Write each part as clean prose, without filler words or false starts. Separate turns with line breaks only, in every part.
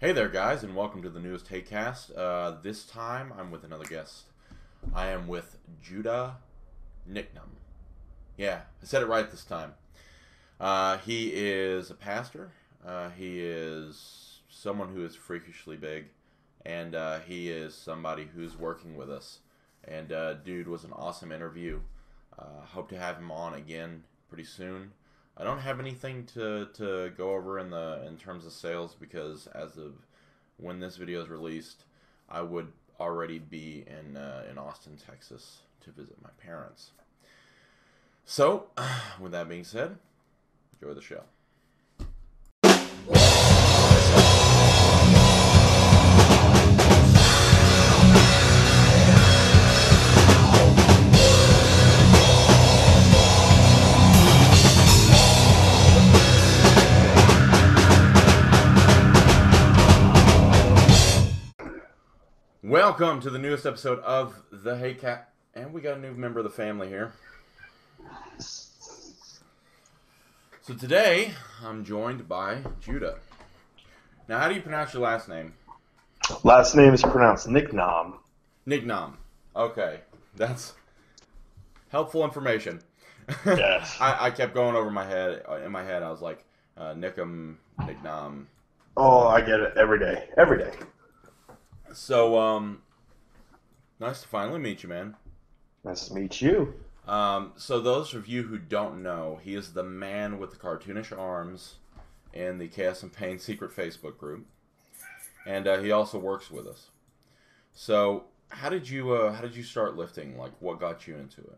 Hey there, guys, and welcome to the newest Hatecast. This time, I'm with another guest. I am with Judah Niknam. Yeah, I said it right this time. He is a pastor. He is someone who is freakishly big, and he is somebody who's working with us. And dude was an awesome interview. Hope to have him on again pretty soon. I don't have anything to go over in terms of sales because as of when this video is released, I would already be in Austin, Texas to visit my parents. So, with that being said, enjoy the show. Welcome to the newest episode of the Hatecast, and we got a new member of the family here. So today, I'm joined by Judah. Now, how do you pronounce your last name?
Last name is pronounced Niknam.
Niknam. Okay, that's helpful information.
Yes.
I kept going over my head. In my head, I was like, Niknam.
Oh, I get it every day. Every day.
So, nice to finally meet you, man.
Nice to meet you.
So those of you who don't know, he is the man with the cartoonish arms in the Chaos and Pain secret Facebook group, and he also works with us. So, how did you start lifting? Like, what got you into it?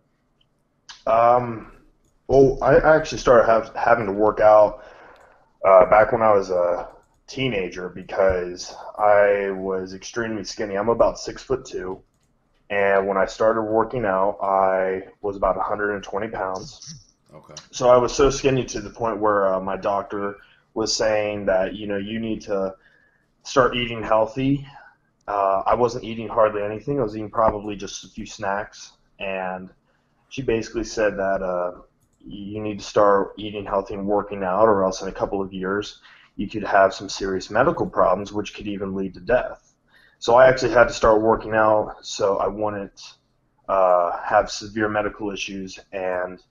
Well, I actually started having to work out back when I was a teenager because I was extremely skinny. I'm about 6'2", and when I started working out, I was about 120 pounds.
Okay.
So I was so skinny to the point where my doctor was saying that you need to start eating healthy. I wasn't eating hardly anything. I was eating probably just a few snacks, and she basically said that you need to start eating healthy and working out, or else in a couple of years you could have some serious medical problems, which could even lead to death. So I actually had to start working out so I wouldn't have severe medical issues, and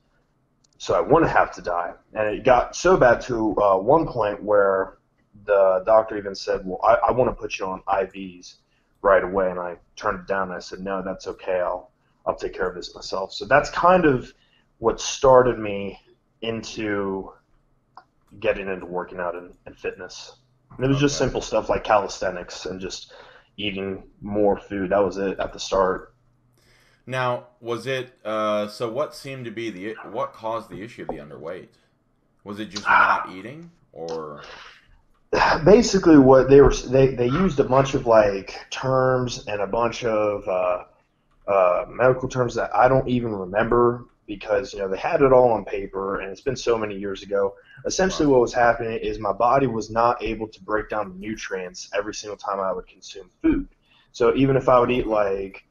so I wouldn't have to die. And it got so bad to one point where the doctor even said, well, I want to put you on IVs right away. And I turned it down, and I said, no, that's okay. I'll take care of this myself. So that's kind of what started me into getting into working out and fitness. And it was just simple stuff like calisthenics and just eating more food. That was it at the start.
Now, was it so? What seemed to be what caused the issue of the underweight? Was it just not eating, or
basically what they used a bunch of like terms and a bunch of medical terms that I don't even remember because they had it all on paper and it's been so many years ago. Essentially, what was happening is my body was not able to break down the nutrients every single time I would consume food. So even if I would eat like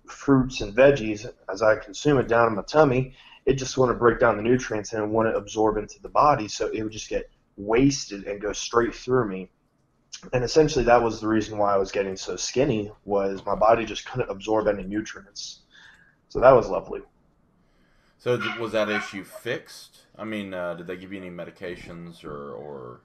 fruits and veggies, as I consume it down in my tummy, it just wouldn't break down the nutrients and it wouldn't absorb into the body, so it would just get wasted and go straight through me. And essentially that was the reason why I was getting so skinny, was my body just couldn't absorb any nutrients. So that was lovely.
So was that issue fixed? I mean, did they give you any medications or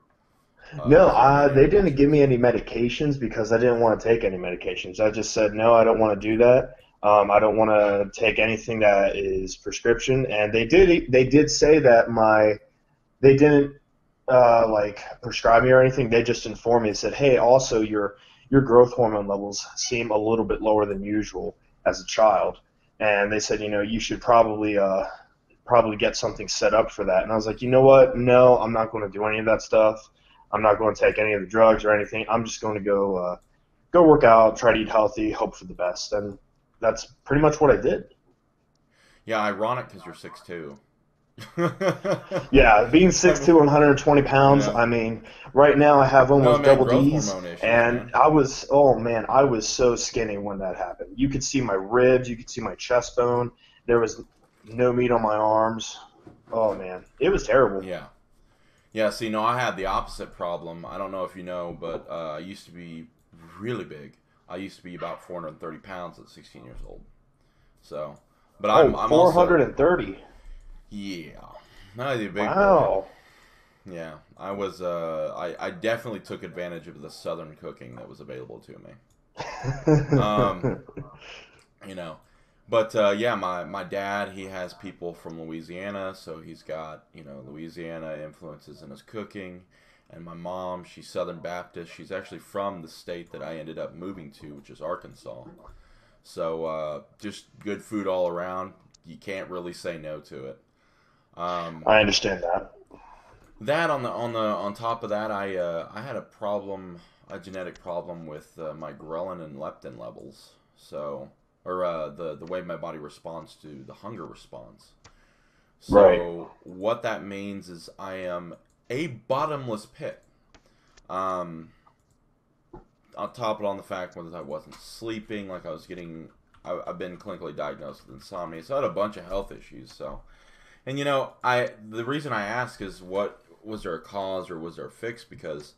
no, they didn't give me any medications because I didn't want to take any medications. I just said, no, I don't want to do that. I don't want to take anything that is prescription. And they did say that they didn't like prescribe me or anything. They just informed me and said, hey, also your growth hormone levels seem a little bit lower than usual as a child. And they said, you should probably get something set up for that. And I was like, you know what? No, I'm not going to do any of that stuff. I'm not going to take any of the drugs or anything. I'm just going to go work out, try to eat healthy, hope for the best. And that's pretty much what I did.
Yeah, ironic because you're 6'2".
Yeah, being 6'2", 120 pounds. Yeah. I mean, right now I have almost double D's, and I was so skinny when that happened. You could see my ribs, you could see my chest bone. There was no meat on my arms. Oh man, it was terrible.
Yeah, Yeah, see, no, I had the opposite problem. I don't know if you know, but I used to be really big. I used to be about 430 pounds at 16 years old. So, but I'm also
430.
yeah, not a big boy.
Wow.
Yeah, I was. I definitely took advantage of the southern cooking that was available to me. Um, you know, but yeah, my dad, he has people from Louisiana, so he's got Louisiana influences in his cooking. And my mom, she's Southern Baptist. She's actually from the state that I ended up moving to, which is Arkansas. So just good food all around. You can't really say no to it.
I understand that.
That on top of that, I had a problem, a genetic problem with my ghrelin and leptin levels. So, or the way my body responds to the hunger response.
Right.
So what that means is I am a bottomless pit. I'll top it on the fact that I wasn't sleeping, like I've been clinically diagnosed with insomnia, so I had a bunch of health issues. So, and the reason I ask is, what was there a cause or was there a fix? Because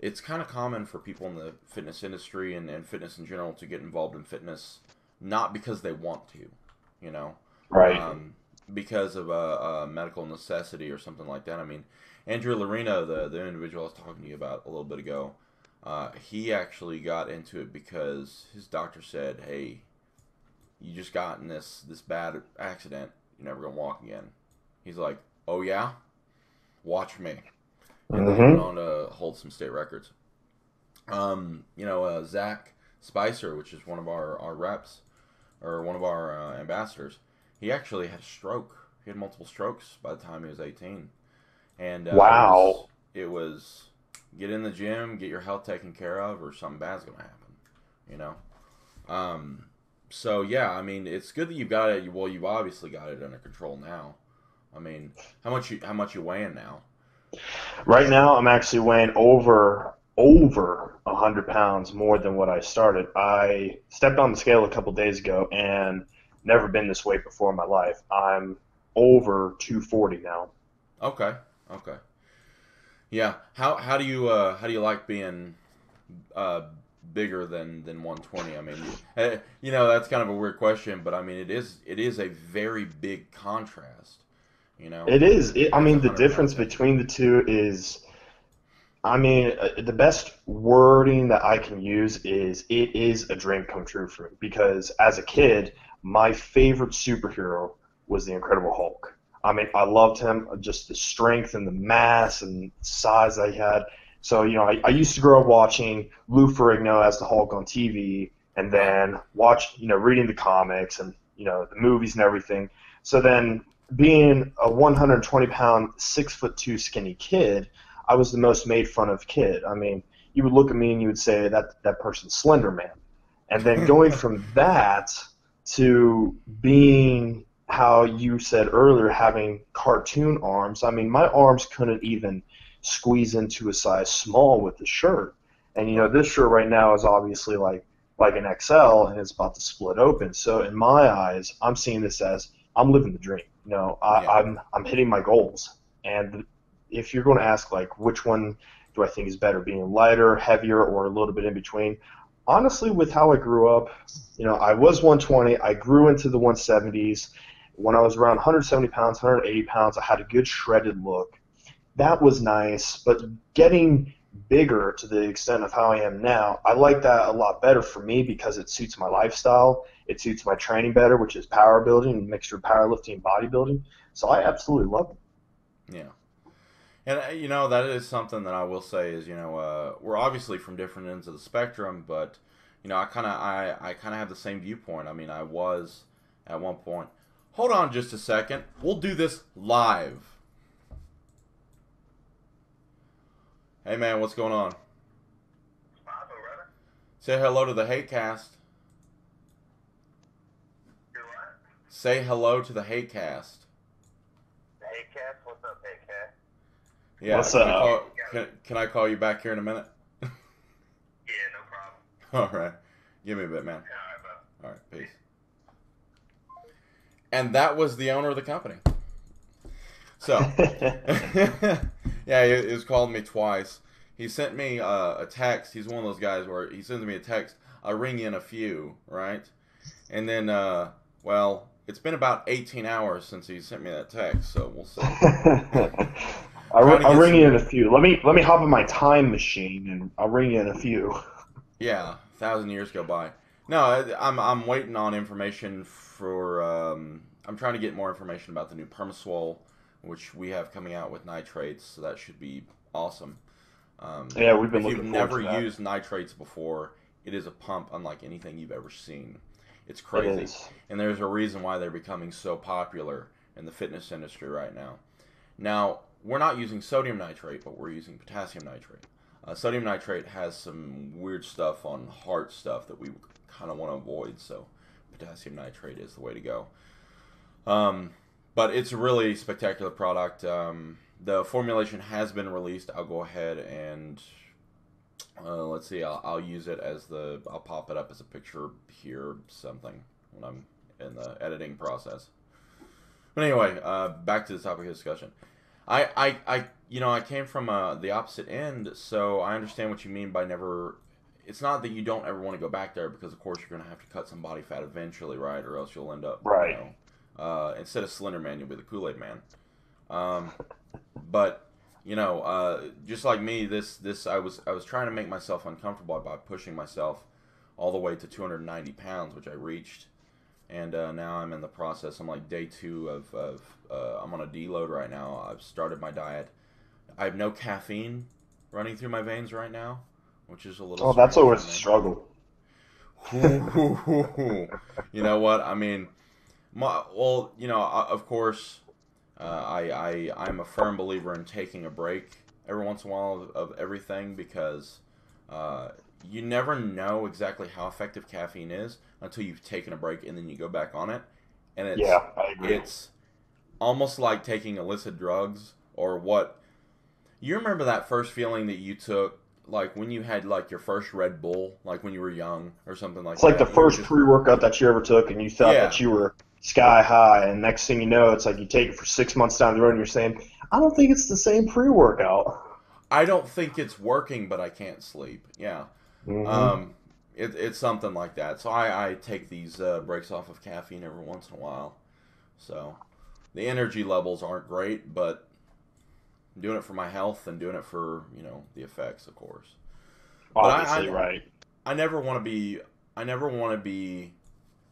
it's kind of common for people in the fitness industry and fitness in general to get involved in fitness not because they want to,
Right.
because of a medical necessity or something like that. I mean, Andrew Lorena, the individual I was talking to you about a little bit ago, he actually got into it because his doctor said, "Hey, you just got in this bad accident. You're never gonna walk again." He's like, "Oh yeah, watch me." And then he went
Mm-hmm.
on to hold some state records. Zach Spicer, which is one of our reps or one of our ambassadors, he actually had a stroke. He had multiple strokes by the time he was 18, and
Wow.
it was get in the gym, get your health taken care of, or something bad's gonna happen. You know. So yeah, I mean, it's good that you've got it. Well, you've obviously got it under control now. I mean, how much you weighing now?
Right now, I'm actually weighing over 100 pounds more than what I started. I stepped on the scale a couple days ago and never been this weight before in my life. I'm over 240 now.
Okay, okay, yeah. How do you like being uh, bigger than 120? I mean, that's kind of a weird question, but I mean it is a very big contrast.
It is. I
That's
mean,
a
the
100 pound
difference
difference.
between the two is, I mean, the best wording that I can use is it is a dream come true for me because as a kid, my favorite superhero was the Incredible Hulk. I mean, I loved him, just the strength and the mass and size that he had. So, I used to grow up watching Lou Ferrigno as the Hulk on TV and
Right.
then reading the comics and, the movies and everything. So then being a 120 pound, 6'2" skinny kid, I was the most made fun of kid. I mean, you would look at me and you would say that person's Slender Man. And then going from that to being how you said earlier, having cartoon arms. I mean, my arms couldn't even squeeze into a size small with the shirt. And
Right.
this shirt right now is obviously like an XL and it's about to split open. So in my eyes, I'm seeing this as I'm living the dream.
Yeah.
I'm hitting my goals. And if you're going to ask like which one do I think is better, being lighter, heavier, or a little bit in between, honestly, with how I grew up, I was 120. I grew into the 170s. When I was around 170 pounds, 180 pounds, I had a good shredded look. That was nice, but getting bigger to the extent of how I am now, I like that a lot better for me because it suits my lifestyle. It suits my training better, which is power building, mixture of powerlifting and bodybuilding. So I absolutely love it.
Yeah. And that is something that I will say is we're obviously from different ends of the spectrum, but I kind of have the same viewpoint. I mean, I was at one point. Hold on just a second. We'll do this live. Hey man, what's going on? Say hello to the Hatecast. Say hello to the Hatecast.
Hatecast? What's up, Hatecast?
Yeah,
What's up?
can I call you back here in a minute?
Yeah, no problem.
All right. Give me a bit, man.
Yeah, all right, bro.
All right, peace. And that was the owner of the company. So, Yeah, he's called me twice. He sent me a text. He's one of those guys where he sends me a text. I'll ring you in a few, right? And then, well, it's been about 18 hours since he sent me that text, so we'll see.
I'll ring you in a few. Let me hop in my time machine and I'll ring you in a few.
Yeah, 1,000 years go by. No, I'm waiting on information for. I'm trying to get more information about the new Permaswole, which we have coming out with nitrates. So that should be awesome.
Yeah, we've been
if you've
looking forward
never
to that.
used nitrates before, it is a pump unlike anything you've ever seen. It's crazy,
It is.
and there's a reason why they're becoming so popular in the fitness industry right now. Now, we're not using sodium nitrate, but we're using potassium nitrate. Sodium nitrate has some weird stuff on heart stuff that we kind of want to avoid, so potassium nitrate is the way to go. But it's a really spectacular product. The formulation has been released. I'll go ahead and let's see. I'll use it as I'll pop it up as a picture here, something when I'm in the editing process. But anyway, back to the topic of discussion. I came from the opposite end, so I understand what you mean by never. It's not that you don't ever want to go back there, because of course you're going to have to cut some body fat eventually, right? Or else you'll end up,
Right.
Instead of Slender Man, you'll be the Kool-Aid Man. But just like me, I was trying to make myself uncomfortable by pushing myself all the way to 290 pounds, which I reached. And now I'm in the process. I'm like day 2 of I'm on a deload right now. I've started my diet. I have no caffeine running through my veins right now, which is a little.
Oh, that's
strange
always
for
a
me.
struggle.
You know what? I mean, of course, I'm a firm believer in taking a break every once in a while of everything, because you never know exactly how effective caffeine is until you've taken a break and then you go back on it. And
Yeah, I agree.
it's almost like taking illicit drugs, or what. You remember that first feeling that you took, like when you had like your first Red Bull, like when you were young or something like
It's
that?
like the
You were
first pre-workout that you ever took, and you thought
Yeah.
that you were sky high, and next thing you know, it's like you take it for 6 months down the road, and you're saying, I don't think it's the same pre-workout.
I don't think it's working, but I can't sleep. Yeah.
Mm-hmm.
It's something like that. So I take these breaks off of caffeine every once in a while. So the energy levels aren't great, but I'm doing it for my health and doing it for, the effects, of course. But
Obviously, right.
I never want to be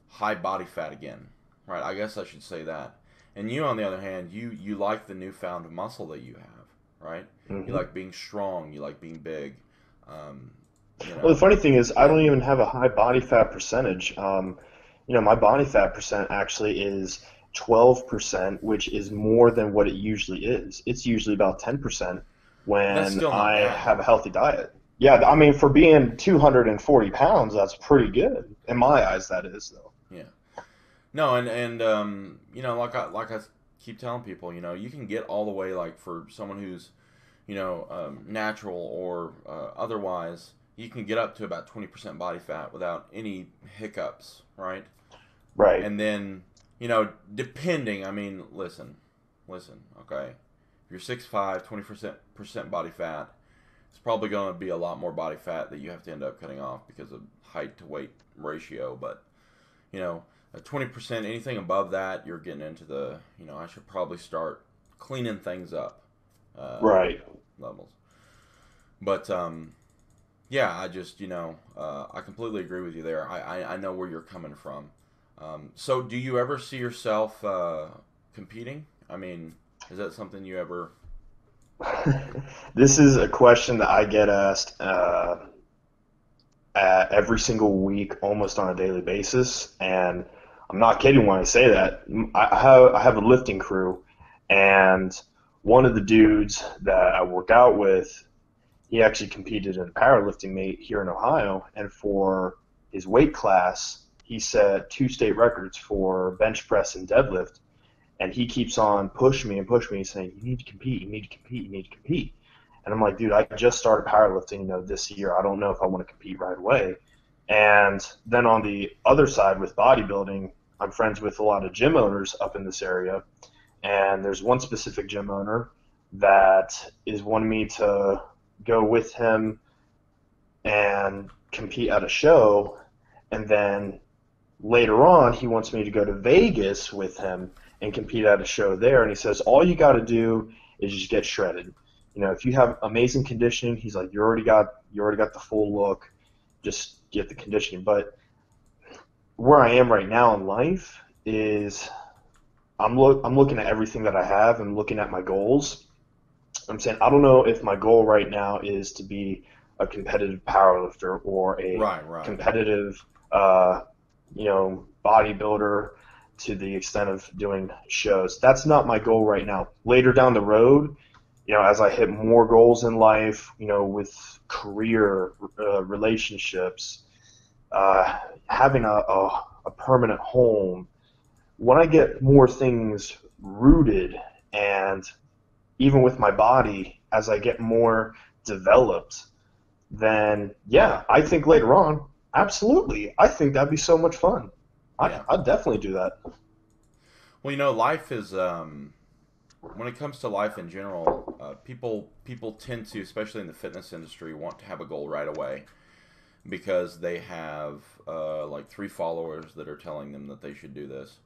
high body fat again. Right? I guess I should say that. And you, on the other hand, you like the newfound muscle that you have, right?
Mm-hmm.
You like being strong. You like being big.
Well, the funny thing is, I don't even have a high body fat percentage. My body fat percent actually is 12%, which is more than what it usually is. It's usually about 10%
That's
when
still not
I
bad,
have
though.
a healthy diet. Yeah, I mean, for being 240 pounds, that's pretty good. In my eyes, that is, though.
Yeah. No, and like I keep telling people, you can get all the way, like, for someone who's, natural or otherwise, you can get up to about 20% body fat without any hiccups, right?
Right.
And then, depending, I mean, listen, okay? If you're 6'5", 20% body fat, it's probably going to be a lot more body fat that you have to end up cutting off because of height to weight ratio. But, 20%, anything above that, you're getting into the, I should probably start cleaning things up
Right.
levels. But, yeah, I just, I completely agree with you there. I know where you're coming from. So do you ever see yourself competing? I mean, is that something you ever...
This is a question that I get asked every single week, almost on a daily basis, and I'm not kidding when I say that. I have a lifting crew, and one of the dudes that I work out with, he actually competed in a powerlifting meet here in Ohio, and for his weight class, he set 2 state records for bench press and deadlift, and he keeps on pushing me, saying, you need to compete, you need to compete, you need to compete. And I'm like, dude, I just started powerlifting, this year. I don't know if I want to compete right away. And then on the other side with bodybuilding, I'm friends with a lot of gym owners up in this area, and there's one specific gym owner that is wanting me to go with him and compete at a show, and then later on he wants me to go to Vegas with him and compete at a show there. And he says all you got to do is just get shredded. If you have amazing conditioning, he's like, you already got the full look, just get the conditioning. But where I am right now in life is I'm looking at everything that I have and looking at my goals. I'm saying I don't know if my goal right now is to be a competitive powerlifter or a
Right.
competitive, bodybuilder to the extent of doing shows. That's not my goal right now. Later down the road, as I hit more goals in life, with career, relationships, having a permanent home, when I get more things rooted and even with my body, as I get more developed, then yeah, I think later on, absolutely, I think that'd be so much fun.
Yeah.
I'd definitely do that.
Well, life is when it comes to life in general, people tend to, especially in the fitness industry, want to have a goal right away because they have like 3 followers that are telling them that they should do this.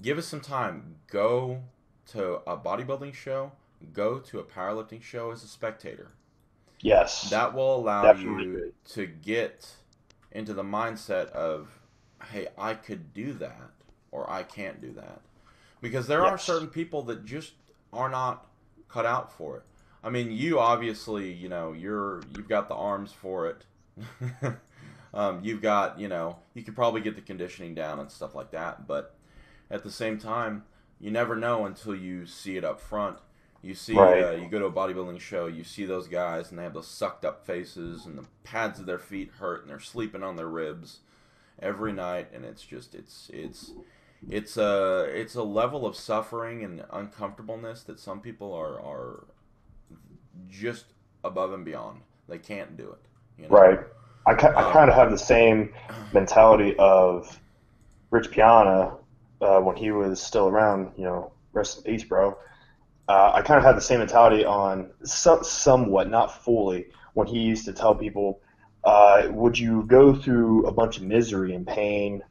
Give us some time. Go to a bodybuilding show. Go to a powerlifting show as a spectator.
Yes,
That will allow
definitely
you
agree.
to get into the mindset of, hey, I could do that or I can't do that. Because there are
Yes,
certain people that just are not cut out for it. I mean, you obviously, you've got the arms for it. You've got, you could probably get the conditioning down and stuff like that. But at the same time, you never know until you see it up front. You see,
right.
you go to a bodybuilding show, you see those guys, and they have those sucked up faces, and the pads of their feet hurt, and they're sleeping on their ribs every night, and it's a level of suffering and uncomfortableness that some people are just above and beyond. They can't do it.
Right. I kind
Um,
of have the same mentality of Rich Piana when he was still around. Rest in peace, bro. I kind of had the same mentality on somewhat, not fully, when he used to tell people, would you go through a bunch of misery and pain,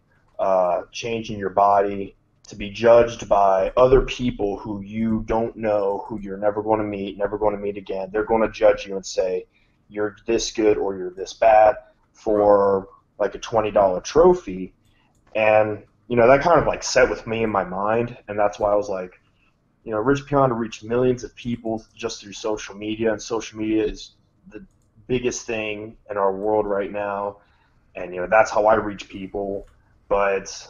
changing your body to be judged by other people who you don't know, who you're never going to meet, never going to meet again? They're going to judge you and say, you're this good or you're this bad
right.
for like a $20 trophy. And, that kind of like set with me in my mind. And that's why I was like, Rich Piana reached millions of people just through social media, and social media is the biggest thing in our world right now. And that's how I reach people. But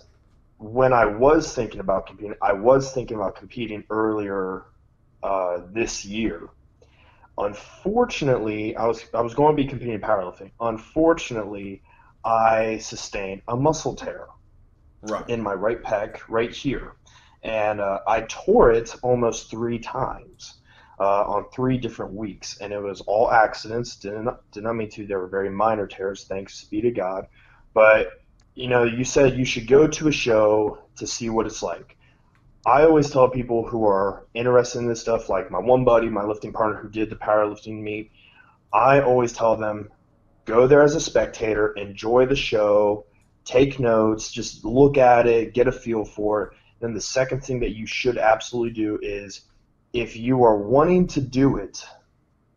when I was thinking about competing, I was thinking about competing earlier this year. Unfortunately, I was going to be competing in powerlifting. Unfortunately, I sustained a muscle tear
Right.
in my right pec, right here, and I tore it almost 3 times on 3 different weeks, and it was all accidents. Did not mean to. They were very minor tears, thanks be to God. But you said you should go to a show to see what it's like. I always tell people who are interested in this stuff, like my one buddy, my lifting partner who did the powerlifting meet, I always tell them go there as a spectator, enjoy the show, take notes, just look at it, get a feel for it. Then the second thing that you should absolutely do is if you are wanting to do it,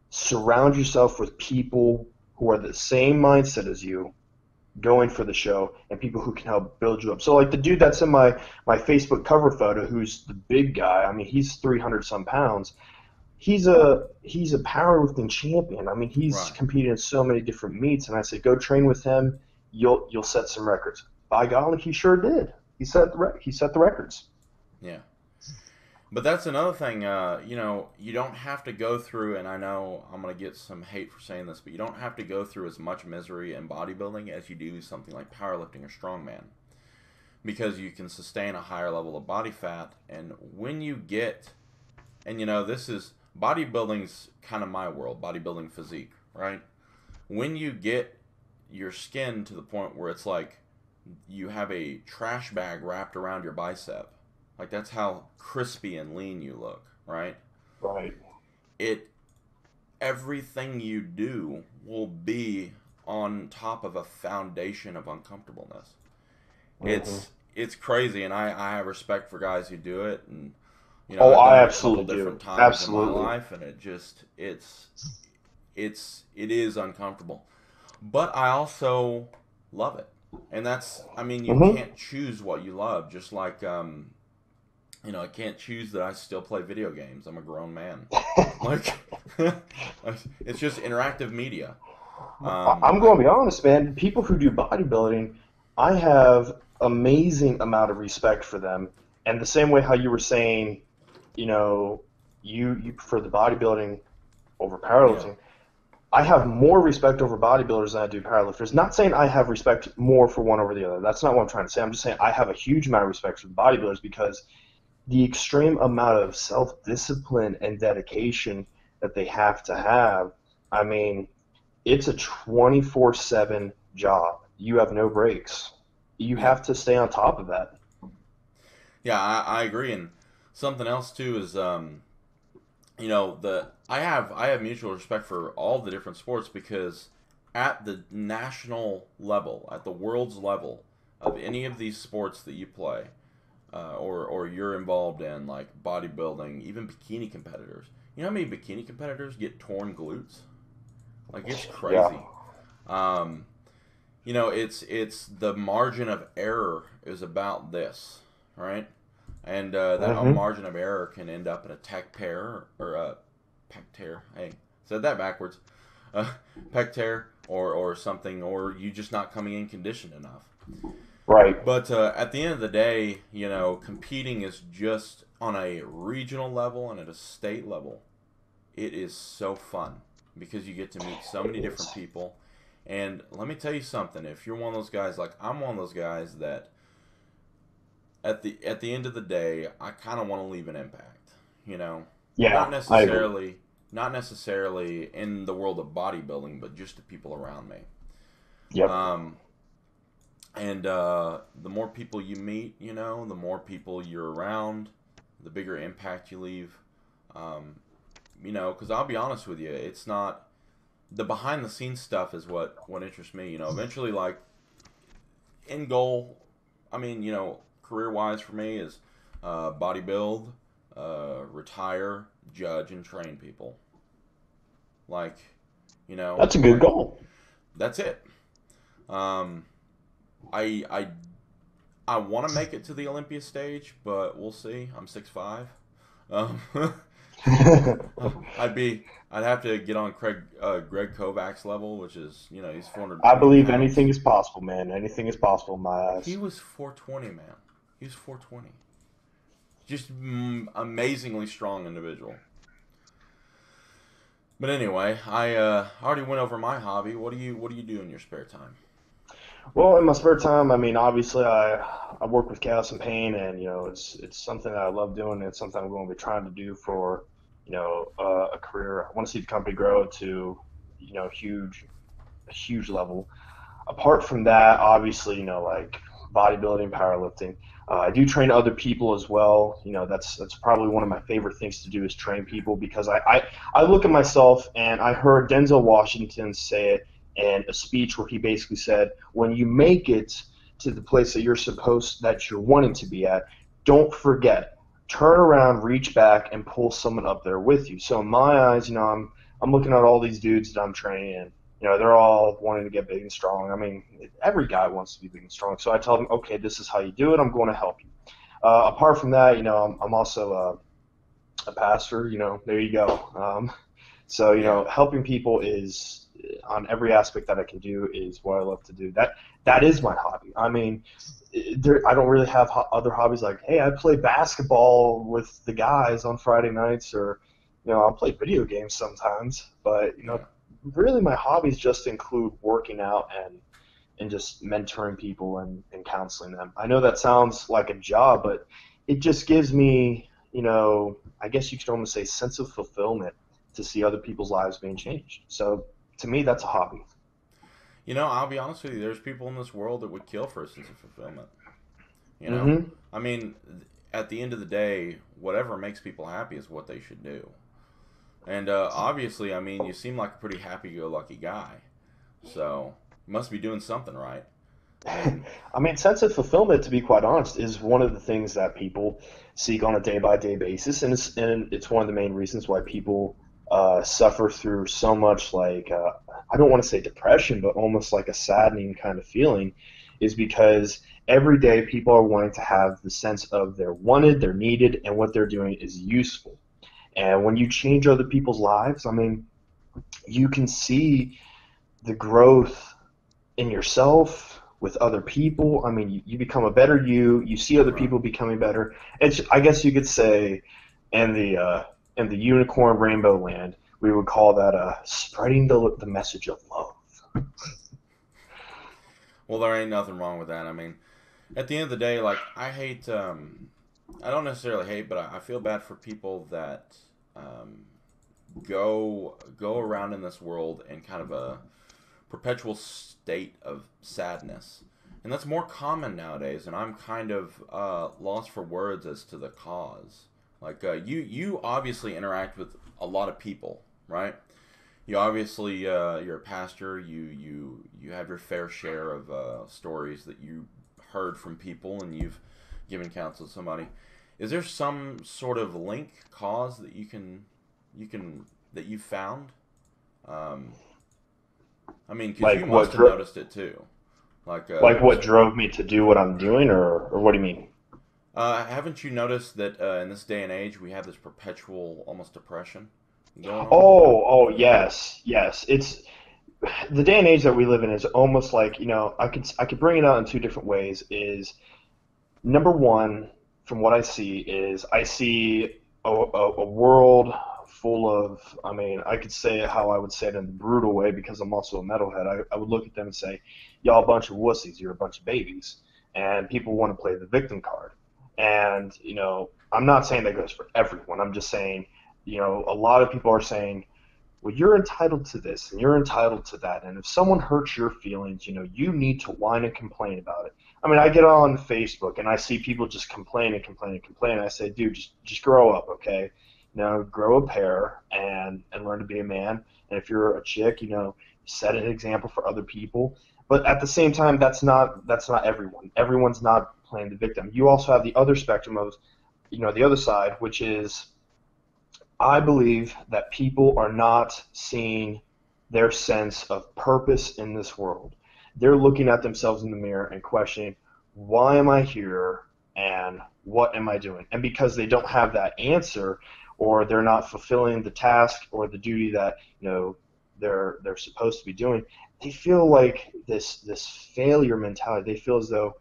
surround yourself with people who are the same mindset as you going for the show and people who can help build you up. So like the dude that's in my Facebook cover photo who's the big guy, I mean he's 300 some pounds. He's a powerlifting champion. I mean, he's
Right.
competed in so many different meets, and I said, go train with him. You'll set some records. By golly, he sure did. He set the records.
Yeah. But that's another thing, you don't have to go through, and I know I'm going to get some hate for saying this, but you don't have to go through as much misery in bodybuilding as you do something like powerlifting or strongman. Because you can sustain a higher level of body fat, and when you get, and this is, bodybuilding's kind of my world, bodybuilding physique, right? When you get your skin to the point where it's like you have a trash bag wrapped around your bicep, like that's how crispy and lean you look, right?
Right.
it everything you do will be on top of a foundation of uncomfortableness. It's crazy, and I have respect for guys who do it, and I've done
I
it a
absolutely
couple
do.
different times
Absolutely.
in my life, and it is uncomfortable, but I also love it, and you can't choose what you love, just like I can't choose that I still play video games. I'm a grown man. Like, it's just interactive media.
I'm going to be honest, man. People who do bodybuilding, I have amazing amount of respect for them. And the same way how you were saying, you prefer the bodybuilding over
Yeah.
powerlifting. I have more respect over bodybuilders than I do powerlifters. Not saying I have respect more for one over the other. That's not what I'm trying to say. I'm just saying I have a huge amount of respect for the bodybuilders because the extreme amount of self-discipline and dedication that they have to have. I mean, it's a 24/7 job. You have no breaks. You
Yeah.
have to stay on top of that.
Yeah, I agree. And something else too is I have mutual respect for all the different sports because at the national level, at the world's level of any of these sports that you play, or you're involved in, like bodybuilding, even bikini competitors. You know how many bikini competitors get torn glutes? Like, it's
Yeah.
crazy. It's the margin of error is about this, right? And that margin of error can end up in a tech tear or a pec tear. Hey, said that backwards. Pec tear or something, or you just not coming in conditioned enough.
Right.
But at the end of the day, competing is just on a regional level and at a state level. It is so fun because you get to meet so many different people. And let me tell you something. If you're one of those guys, like I'm one of those guys that at the end of the day, I kind of want to leave an impact.
Yeah,
not necessarily in the world of bodybuilding, but just the people around me.
Yep.
And the more people you meet, the more people you're around, the bigger impact you leave. Because I'll be honest with you, it's not the behind the scenes stuff is what interests me. Eventually, like end goal, career wise for me is bodybuild, retire, judge, and train people. Like,
that's a good goal.
That's it. I want to make it to the Olympia stage, but we'll see. I'm 6'5". I'd have to get on Greg Kovac's level, which is he's 420
I believe
pounds.
anything is possible, man. Anything is possible in my eyes.
He was 420, man. He was 420. Just amazingly strong individual. But anyway, I already went over my hobby. What do you do in your spare time?
Well, in my spare time, obviously I work with chaos and pain, and it's something that I love doing. It's something I'm going to be trying to do for a career. I want to see the company grow to a huge level. Apart from that, obviously, like bodybuilding, powerlifting. I do train other people as well. That's probably one of my favorite things to do is train people because I look at myself and I heard Denzel Washington say it in a speech where he basically said, when you make it to the place that you're wanting to be at, don't forget, turn around, reach back, and pull someone up there with you. So in my eyes, I'm looking at all these dudes that I'm training, and they're all wanting to get big and strong. I mean, every guy wants to be big and strong. So I tell them, okay, this is how you do it. I'm going to help you. Apart from that, I'm also a pastor. There you go. So helping people is on every aspect that I can do is what I love to do. That is my hobby. I mean, I don't really have other hobbies like, hey, I play basketball with the guys on Friday nights, or I'll play video games sometimes. But really my hobbies just include working out and just mentoring people and counseling them. I know that sounds like a job, but it just gives me, I guess you could almost say sense of fulfillment to see other people's lives being changed. So to me, that's a hobby.
I'll be honest with you. There's people in this world that would kill for a sense of fulfillment. I mean, at the end of the day, whatever makes people happy is what they should do. And obviously, I mean, you seem like a pretty happy-go-lucky guy, so you must be doing something right. I mean,
I mean, sense of fulfillment, to be quite honest, is one of the things that people seek on a day by day basis, and it's one of the main reasons why people suffer through so much I don't want to say depression, but almost like a saddening kind of feeling, is because every day people are wanting to have the sense of they're wanted, they're needed, and what they're doing is useful. And when you change other people's lives, I mean, you can see the growth in yourself with other people. I mean, you become a better you. You see other
right.
people becoming better. I guess you could say, in the unicorn rainbow land, we would call that spreading the message of love.
Well, there ain't nothing wrong with that. I mean, at the end of the day, like I hate. I don't necessarily hate, but I feel bad for people that um, go around in this world in kind of a perpetual state of sadness, and that's more common nowadays. And I'm kind of lost for words as to the cause. Like you obviously interact with a lot of people, right? You obviously you're a pastor. You have your fair share of stories that you heard from people, and you've given counsel to somebody. Is there some sort of link cause that you can that you found? Um, I mean, because you
Like
must have noticed it too. Like,
what drove me to do what I'm doing, or what do you mean?
haven't you noticed that in this day and age we have this perpetual, almost depression going on?
Oh, yes, yes. It's the day and age that we live in is almost like, I could bring it out in two different ways. Is number one, from what I see a world full of, I mean, I could say it how I would say it in the brutal way because I'm also a metalhead. I would look at them and say, y'all a bunch of wussies, you're a bunch of babies. And people want to play the victim card. And, I'm not saying that goes for everyone. I'm just saying, a lot of people are saying, well, you're entitled to this and you're entitled to that. And if someone hurts your feelings, you need to whine and complain about it. I mean, I get on Facebook and I see people just complain and complain and complain. And I say, dude, just grow up, okay? Grow a pair and learn to be a man. And if you're a chick, set an example for other people. But at the same time, that's not everyone. Everyone's not playing the victim. You also have the other spectrum of, the other side, which is I believe that people are not seeing their sense of purpose in this world. They're looking at themselves in the mirror and questioning, why am I here and what am I doing? And because they don't have that answer or they're not fulfilling the task or the duty that, they're supposed to be doing, they feel like this failure mentality. They feel as though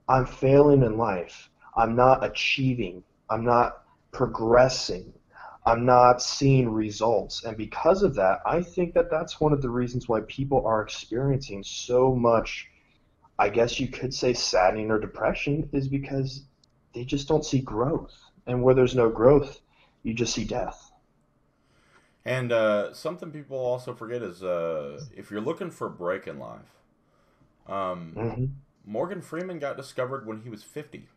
I'm failing in life. I'm not achieving. I'm not progressing. I'm not seeing results. And because of that, I think that that's one of the reasons why people are experiencing so much, I guess you could say, saddening or depression, is because they just don't see growth. And where there's no growth, you just see death.
And something people also forget is if you're looking for a break in life, um,
Hmm.
Morgan Freeman got discovered when he was 50.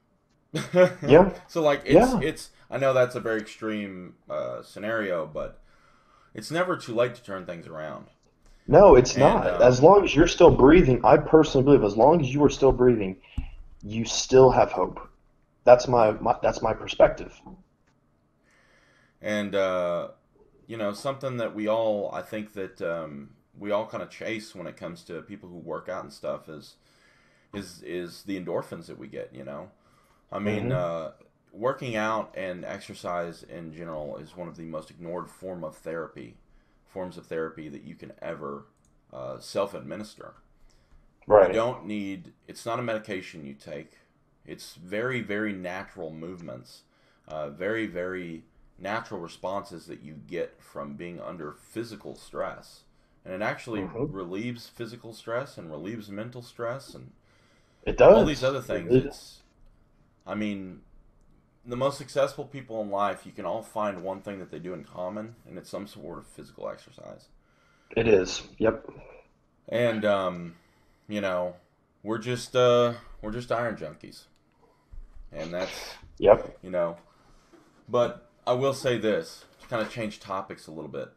Yeah,
So like
yeah.
it's I know that's a very extreme scenario, but it's never too late to turn things around.
No, it's
And
not. As long as you're still breathing, I personally believe as long as you are still breathing, you still have hope.
yeah,
That's my perspective.
and something that I think that we all kind of chase when it comes to people who work out and stuff is the endorphins that we get. I mean,
Hmm.
working out and exercise in general is one of the most ignored forms of therapy that you can ever self-administer. You
Right.
don't need. It's not a medication you take. It's very, very natural movements, very, very natural responses that you get from being under physical stress, and it actually
Hmm.
relieves physical stress and relieves mental stress and
It
all these
does.
other
It
things.
really does.
I mean, the most successful people in life, you can all find one thing that they do in common, and it's some sort of physical exercise.
It is. Yep.
And you know, we're just iron junkies, and that's
Yep.
you know. But I will say this kind of change topics a little bit.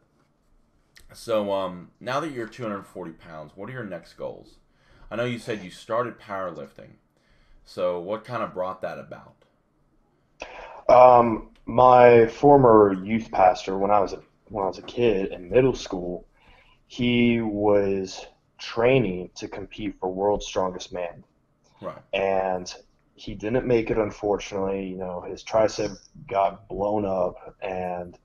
So, now that you're 240 pounds, what are your next goals? I know you said you started powerlifting. So, what kind of brought that about?
My former youth pastor, when I was a kid in middle school, he was training to compete for World's Strongest Man,
Right.
and he didn't make it, unfortunately. His tricep got blown up, and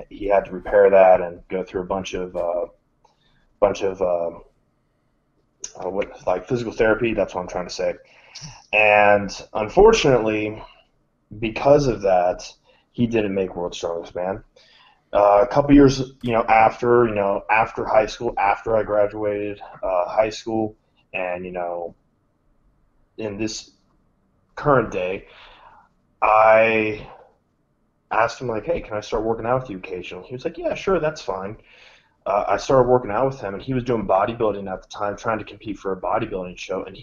he had to repair that and go through a bunch of what like physical therapy. That's what I'm trying to say. And unfortunately, because of that, he didn't make World's Strongest Man. A couple years, after high school, after I graduated high school, and in this current day, I asked him like, "Hey, can I start working out with you occasionally?" He was like, "Yeah, sure, that's fine." I started working out with him, and he was doing bodybuilding at the time, trying to compete for a bodybuilding show. And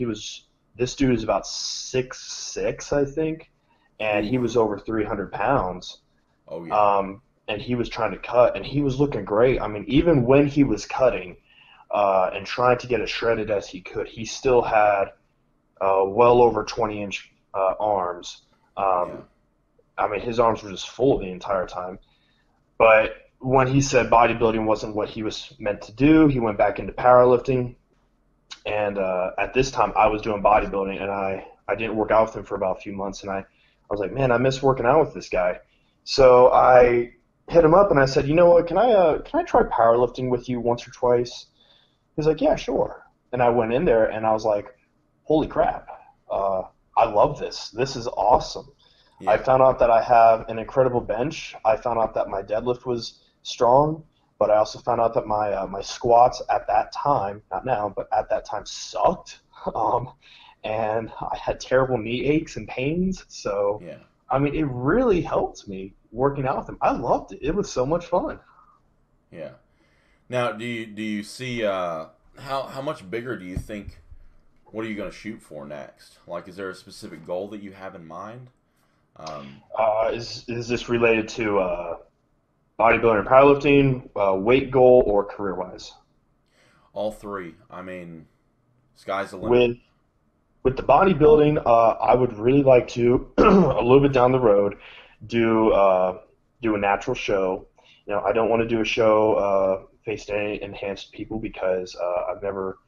this dude is about 6'6", I think, and he
Ooh.
was over 300 pounds.
Oh, yeah.
And he was trying to cut, and he was looking great. I mean, even when he was cutting and trying to get as shredded as he could, he still had well over 20-inch arms.
Yeah.
I mean, his arms were just full the entire time. But when he said bodybuilding wasn't what he was meant to do, he went back into powerlifting. And at this time, I was doing bodybuilding, and I didn't work out with him for about a few months. And I was like, man, I miss working out with this guy. So I hit him up, and I said, you know what, can I try powerlifting with you once or twice? He's like, yeah, sure. And I went in there, and I was like, holy crap, I love this. This is awesome. I
Yeah.
found out that I have an incredible bench. I found out that my deadlift was strong, but I also found out that my squats at that time, not now, but at that time sucked. Um, and I had terrible knee aches and pains. So,
Yeah.
I mean, it really helped me working out with him. I loved it. It was so much fun.
Yeah. Now, do you see how much bigger do you think? What are you going to shoot for next? Like, is there a specific goal that you have in mind? Um,
Is this related to bodybuilding and powerlifting, weight goal, or career wise?
all three. I mean, sky's the limit.
With With the bodybuilding, I would really like to a little bit down the road do a natural show. I don't want to do a show faced any enhanced people because I've never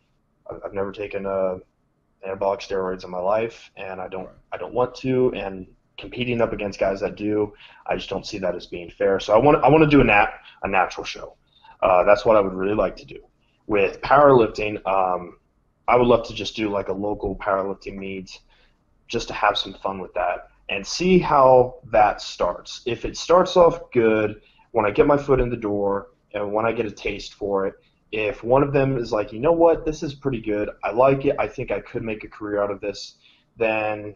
taken anabolic steroids in my life, and I don't
Right.
I don't want to. And competing up against guys that do, I just don't see that as being fair. So I want to do a natural show. That's what I would really like to do. With powerlifting, I would love to just do like a local powerlifting meet, just to have some fun with that and see how that starts. If it starts off good, when I get my foot in the door and when I get a taste for it, if one of them is like, you know what, this is pretty good, I like it, I think I could make a career out of this, then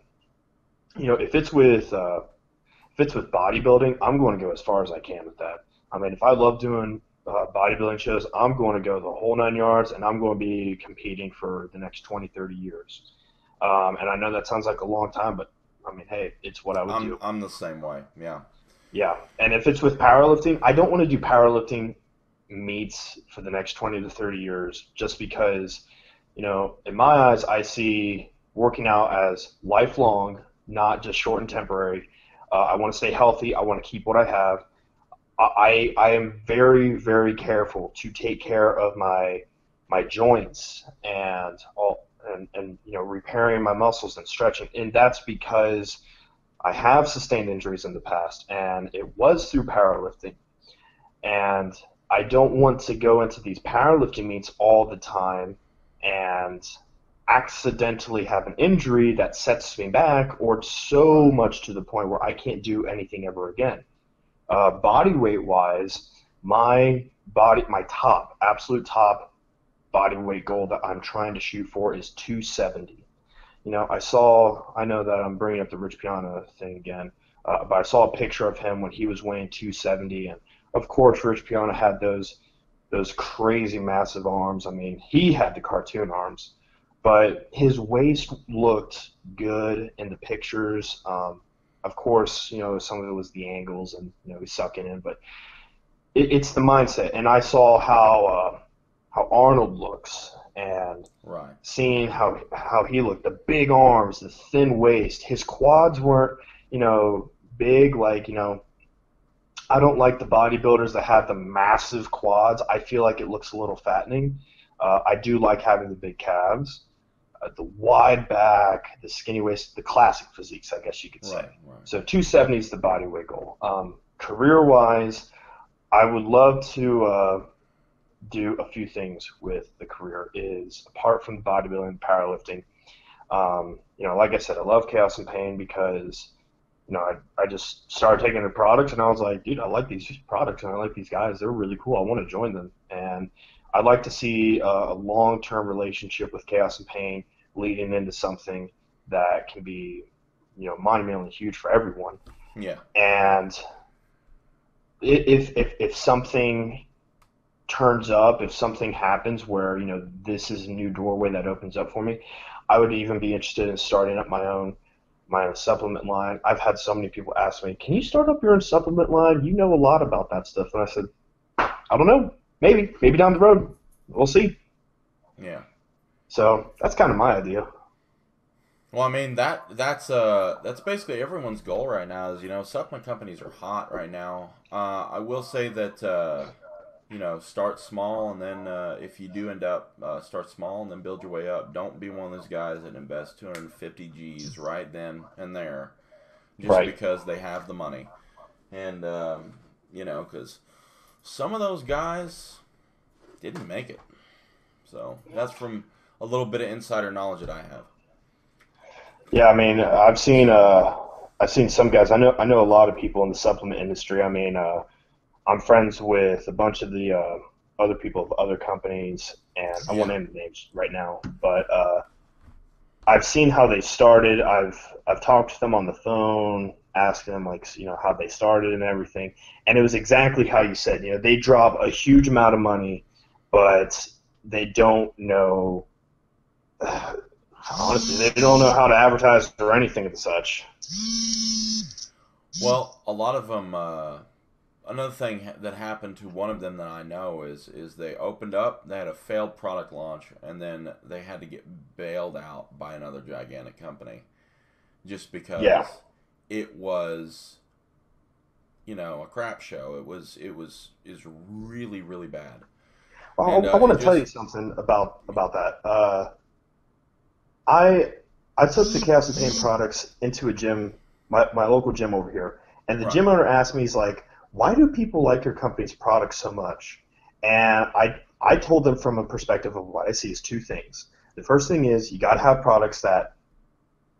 if it's with bodybuilding, I'm going to go as far as I can with that. I mean, if I love doing bodybuilding shows, I'm going to go the whole 9 yards, and I'm going to be competing for the next 20, 30 years. And I know that sounds like a long time, but I mean, hey, it's what I would
I'm
do.
I'm the same way. Yeah.
Yeah. And if it's with powerlifting, I don't want to do powerlifting meets for the next 20 to 30 years just because, in my eyes, I see working out as lifelong, not just short and temporary. I want to stay healthy. I want to keep what I have. I am very, very careful to take care of my joints and all and repairing my muscles and stretching. And that's because I have sustained injuries in the past, and it was through powerlifting. And I don't want to go into these powerlifting meets all the time and accidentally have an injury that sets me back, or so
Right.
much to the point where I can't do anything ever again. Body weight wise, my absolute top body weight goal that I'm trying to shoot for is 270. I know that I'm bringing up the Rich Piana thing again, but I saw a picture of him when he was weighing 270, and of course, Rich Piana had those crazy massive arms. I mean, he had the cartoon arms, but his waist looked good in the pictures. Of course, some of it was the angles and he's sucking in, but it's the mindset, and I saw how Arnold looks, and
Right.
seeing how he looked, the big arms, the thin waist, his quads weren't big like I don't like the bodybuilders that have the massive quads. I feel like it looks a little fattening. I do like having the big calves, the wide back, the skinny waist, the classic physiques, I guess you could say.
Right. Right.
So 270 is the body weight goal. Career-wise, I would love to do a few things with the career. Is apart from bodybuilding and powerlifting, like I said, I love Chaos and Pain because I just started taking their products and I was like, dude, I like these products and I like these guys. They're really cool. I want to join them. And I'd like to see a long-term relationship with Chaos and Pain leading into something that can be, monumentally huge for everyone.
Yeah.
And if something turns up, if something happens where, this is a new doorway that opens up for me, I would even be interested in starting up my own supplement line. I've had so many people ask me, "Can you start up your own supplement line? You know a lot about that stuff." And I said, "I don't know. Maybe down the road. We'll see."
Yeah.
So that's kind of my idea.
Well, I mean that's basically everyone's goal right now. Is supplement companies are hot right now. I will say that start small, and then if you do end up start small and then build your way up. Don't be one of those guys that invest 250 G's right then and there, just
Right.
because they have the money, and because some of those guys didn't make it. So that's from a little bit of insider knowledge that I have.
Yeah, I mean, I've seen some guys. I know a lot of people in the supplement industry. I mean, I'm friends with a bunch of the other people of other companies, and I won't
Yeah.
name the names right now, but I've seen how they started. I've talked to them on the phone, asked them like how they started and everything, and it was exactly how you said. They drop a huge amount of money, but they don't know. Honestly, they don't know how to advertise or anything of such.
Well, a lot of them. Another thing that happened to one of them that I know is they opened up, they had a failed product launch, and then they had to get bailed out by another gigantic company, just
Yeah.
because it was, a crap show. Is really really bad, and
I want
it
to tell you
just
something about that. I I took the Chaos and Pain products into a gym, my local gym over here, and the
right,
gym owner asked me, he's like, "Why do people like your company's products so much?" And I told them from a perspective of what I see as two things. The first thing is you got to have products that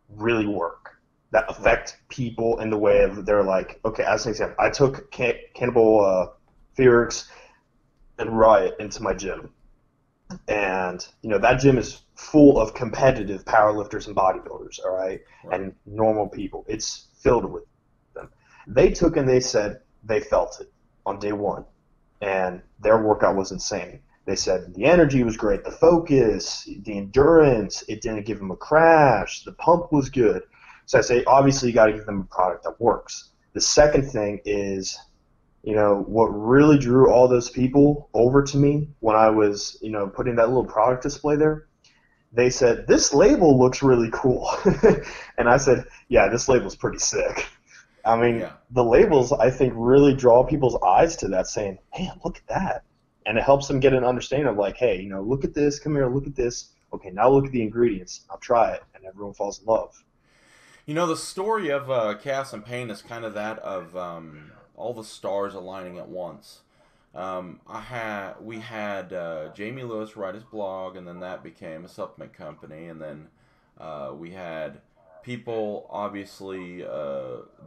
really work, that
right,
affect people in the way of they're like, okay, as an example, I took Cannibal Fearix and Riot into my gym. And that gym is full of competitive powerlifters and bodybuilders, all right,
right,
and normal people. It's filled with them. They took and they said they felt it on day one, and their workout was insane. They said the energy was great, the focus, the endurance. It didn't give them a crash. The pump was good. So I say, obviously, you got to give them a product that works. The second thing is what really drew all those people over to me when I was, putting that little product display there, they said, "This label looks really cool." And I said, "Yeah, this label's pretty sick." I mean,
yeah.
the labels, I think, really draw people's eyes to that, saying, "Man, look at that." And it helps them get an understanding of like, hey, look at this, come here, look at this. Okay, now look at the ingredients. I'll try it. And everyone falls in love.
The story of Chaos and Pain is kind of that of all the stars aligning at once. We had Jamie Lewis write his blog, and then that became a supplement company, and then we had people obviously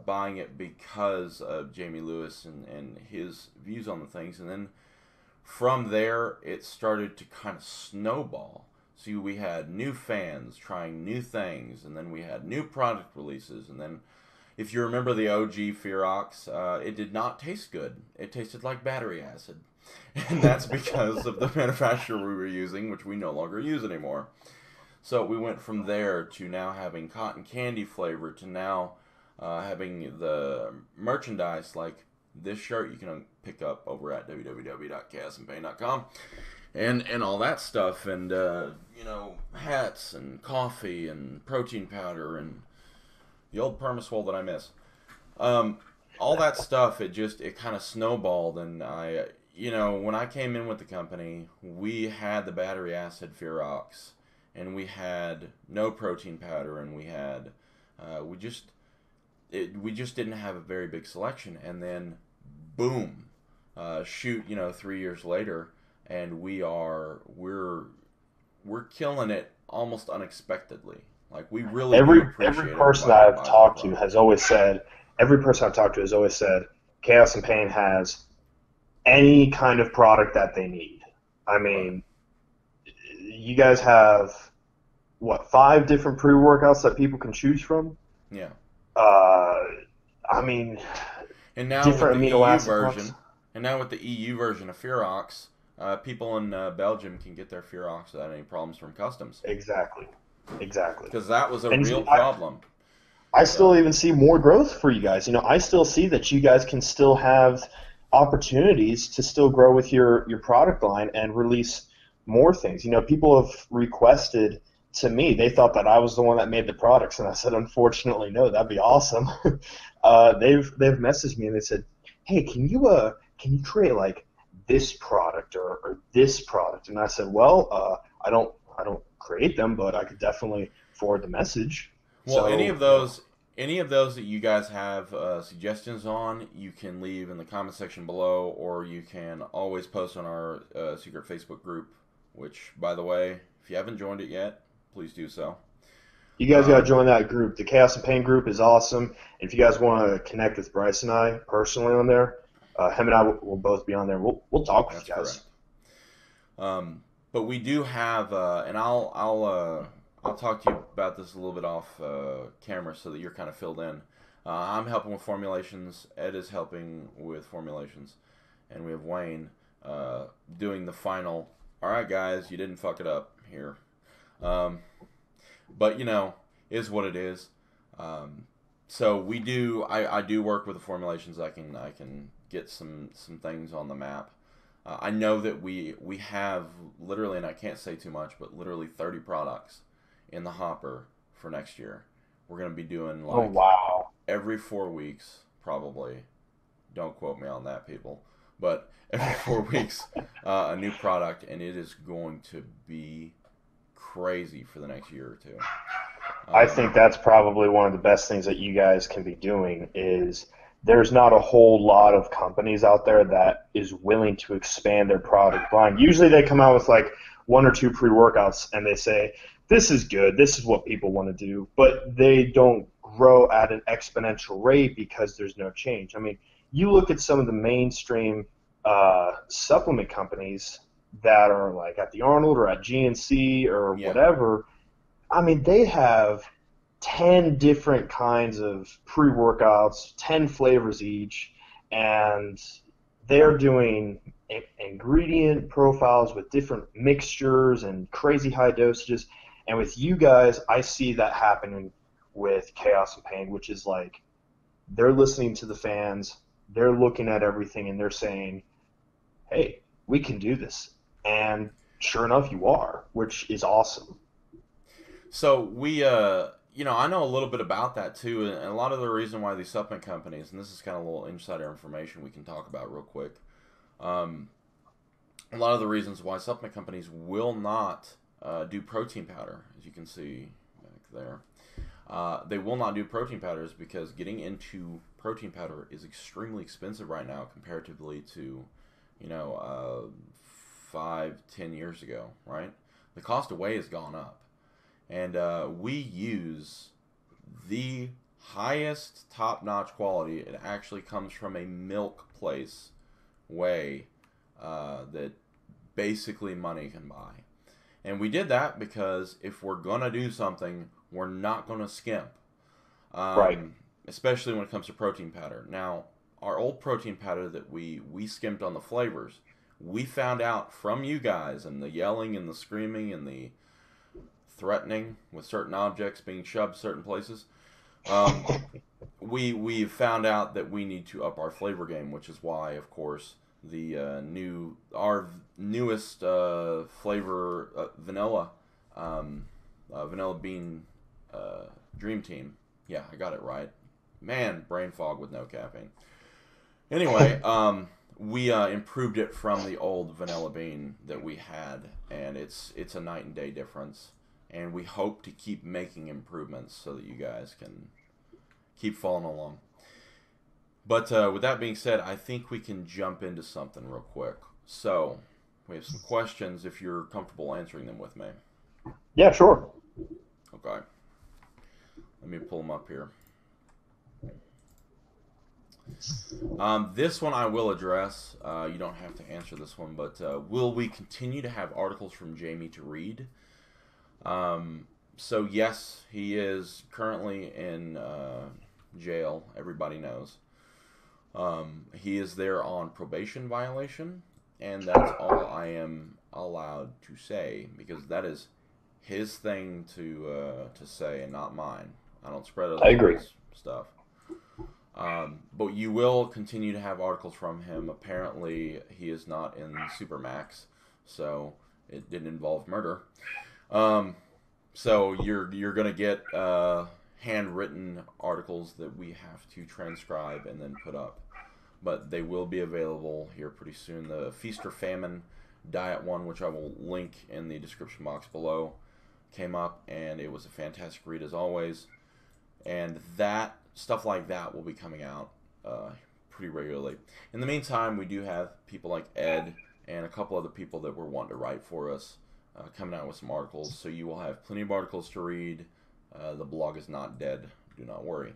buying it because of Jamie Lewis and his views on the things, and then from there it started to kind of snowball. So we had new fans trying new things, and then we had new product releases, and then if you remember the OG Fearox, it did not taste good. It tasted like battery acid. And that's because of the manufacturer we were using, which we no longer use anymore. So we went from there to now having cotton candy flavor, to now having the merchandise like this shirt you can pick up over at www.chaosandpain.com. And all that stuff, and hats and coffee and protein powder and the old Permaswole that I miss. All that stuff, it kind of snowballed, and when I came in with the company, we had the battery acid Ferox, and we had no protein powder, and we had we just didn't have a very big selection, and then boom, 3 years later, and we're killing it almost unexpectedly. Like, we really
every person I've talked to has always said, Chaos and Pain has any kind of product that they need. I mean, you guys have, 5 different pre-workouts that people can choose from?
Yeah.
I mean,
and now
different
with the
amino
EU
acid
version,
blocks.
and now with the EU version of Ferox, people in Belgium can get their Ferox without any problems from customs.
Exactly.
Because that was a real problem.
I still even see more growth for you guys. I still see that you guys can still have opportunities to still grow with your product line and release more things. People have requested to me, they thought that I was the one that made the products, and I said, unfortunately, no, that'd be awesome. They've messaged me and they said, hey, can you create like this product or this product? And I said, well, I don't create them, but I could definitely forward the message.
Well, so, any of those that you guys have suggestions on, you can leave in the comment section below, or you can always post on our secret Facebook group, which, by the way, if you haven't joined it yet, please do so.
You guys got to join that group. The Chaos and Pain group is awesome. And if you guys want to connect with Bryce and I personally on there, him and I will both be on there. We'll talk with you guys.
Correct. But we do have, and I'll talk to you about this a little bit off camera so that you're kind of filled in. I'm helping with formulations. Ed is helping with formulations, and we have Wayne doing the final. All right, guys, you didn't fuck it up here. But is what it is. So we do. I do work with the formulations. I can get some things on the map. I know that we have literally, and I can't say too much, but literally 30 products in the hopper for next year. We're gonna be doing like every 4 weeks, probably. Don't quote me on that, people. But every 4 weeks, a new product, and it is going to be crazy for the next year or two.
I think that's probably one of the best things that you guys can be doing is there's not a whole lot of companies out there that is willing to expand their product line. Usually they come out with like 1 or 2 pre-workouts and they say, this is good, this is what people want to do, but they don't grow at an exponential rate because there's no change. I mean, you look at some of the mainstream supplement companies that are like at the Arnold or at GNC or whatever, I mean, they have 10 different kinds of pre-workouts, 10 flavors each, and they're doing ingredient profiles with different mixtures and crazy high dosages. And with you guys, I see that happening with Chaos and Pain, which is like they're listening to the fans, they're looking at everything, and they're saying, hey, we can do this. And sure enough, you are, which is awesome.
So we, I know a little bit about that too, and a lot of the reason why these supplement companies, and this is kind of a little insider information we can talk about real quick. A lot of the reasons why supplement companies will not do protein powder, as you can see back there, they will not do protein powders because getting into protein powder is extremely expensive right now comparatively to, 5-10 years ago, right? The cost of whey has gone up. And we use the highest top-notch quality. It actually comes from a milk place whey that basically money can buy. And we did that because if we're going to do something, we're not going to skimp.
Right.
Especially when it comes to protein powder. Now, our old protein powder that we skimped on the flavors, we found out from you guys and the yelling and the screaming and the threatening with certain objects being shoved certain places. We found out that we need to up our flavor game, which is why, of course, our newest flavor, vanilla bean dream team. Yeah, I got it right. Man, brain fog with no caffeine. Anyway, we improved it from the old vanilla bean that we had, and it's a night and day difference. And we hope to keep making improvements so that you guys can keep following along. But with that being said, I think we can jump into something real quick. So, we have some questions if you're comfortable answering them with me.
Yeah, sure.
Okay. Let me pull them up here. This one I will address. You don't have to answer this one, but will we continue to have articles from Jamie to read? So yes, he is currently in jail. Everybody knows. He is there on probation violation, and that's all I am allowed to say, because that is his thing to say and not mine. I don't spread other people's stuff. But you will continue to have articles from him. Apparently, he is not in Supermax, so it didn't involve murder. So you're gonna get handwritten articles that we have to transcribe and then put up, but they will be available here pretty soon. The Feast or Famine diet one, which I will link in the description box below, came up, and it was a fantastic read as always. And that stuff like that will be coming out pretty regularly. In the meantime, we do have people like Ed and a couple other people that were wanting to write for us coming out with some articles. So you will have plenty of articles to read. The blog is not dead. Do not worry.